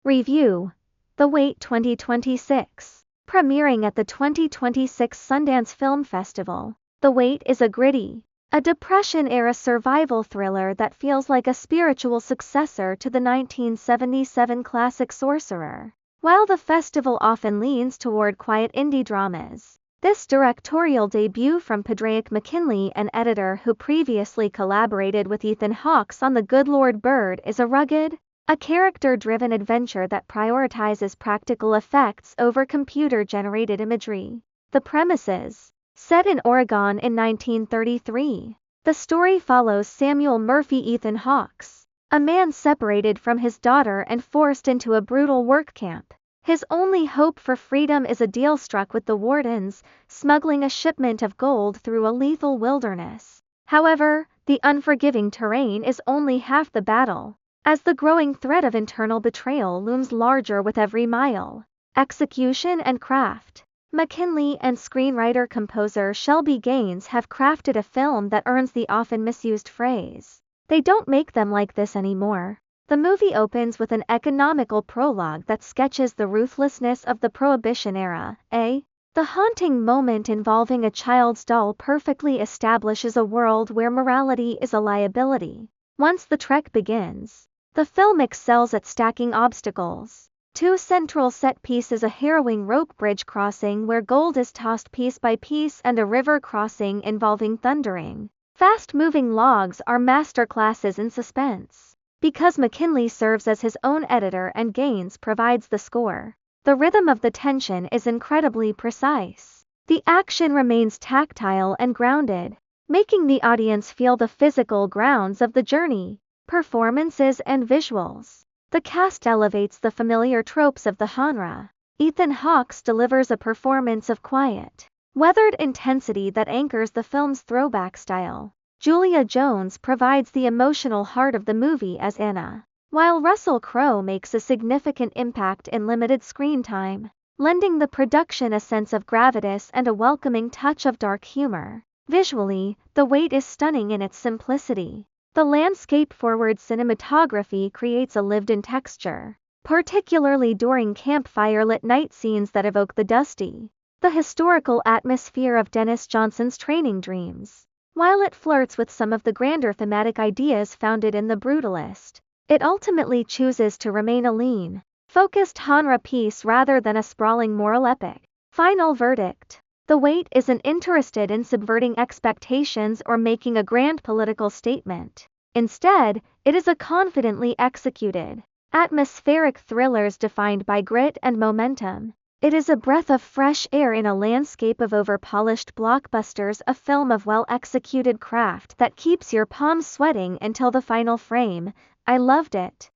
Review: The Wait 2026. Premiering at the 2026 Sundance Film Festival, The Wait is a gritty, Depression-era survival thriller that feels like a spiritual successor to the 1977 classic Sorcerer. While the festival often leans toward quiet indie dramas, this directorial debut from Padraic McKinley, an editor who previously collaborated with Ethan Hawke on The Good Lord Bird, is a rugged, character-driven adventure that prioritizes practical effects over computer-generated imagery. The premises: set in Oregon in 1933, the story follows Samuel Murphy Ethan Hawke, a man separated from his daughter and forced into a brutal work camp. His only hope for freedom is a deal struck with the wardens, smuggling a shipment of gold through a lethal wilderness. However, the unforgiving terrain is only half the battle, as the growing threat of internal betrayal looms larger with every mile. Execution and craft: McKinley and screenwriter-composer Shelby Gaines have crafted a film that earns the often misused phrase, "They don't make them like this anymore." The movie opens with an economical prologue that sketches the ruthlessness of the Prohibition era. The haunting moment involving a child's doll perfectly establishes a world where morality is a liability. Once the trek begins, the film excels at stacking obstacles. Two central set pieces: a harrowing rope bridge crossing where gold is tossed piece by piece, and a river crossing involving thundering, fast-moving logs, are masterclasses in suspense. Because McKinley serves as his own editor and Gaines provides the score, the rhythm of the tension is incredibly precise. The action remains tactile and grounded, making the audience feel the physical grounds of the journey. Performances and visuals: the cast elevates the familiar tropes of the genre. Ethan Hawke delivers a performance of quiet, weathered intensity that anchors the film's throwback style. Julia Jones provides the emotional heart of the movie as Anna, while Russel Crowe makes a significant impact in limited screen time, lending the production a sense of gravitas and a welcoming touch of dark humor. Visually, The Wait is stunning in its simplicity. The landscape-forward cinematography creates a lived-in texture, particularly during campfire-lit night scenes that evoke the dusty, historical atmosphere of Dennis Johnson's training dreams. While it flirts with some of the grander thematic ideas founded in The Brutalist, it ultimately chooses to remain a lean, focused genre piece rather than a sprawling moral epic. Final verdict: The Wait isn't interested in subverting expectations or making a grand political statement. Instead, it is a confidently executed, atmospheric thriller defined by grit and momentum. It is a breath of fresh air in a landscape of over-polished blockbusters, a film of well-executed craft that keeps your palms sweating until the final frame. I loved it.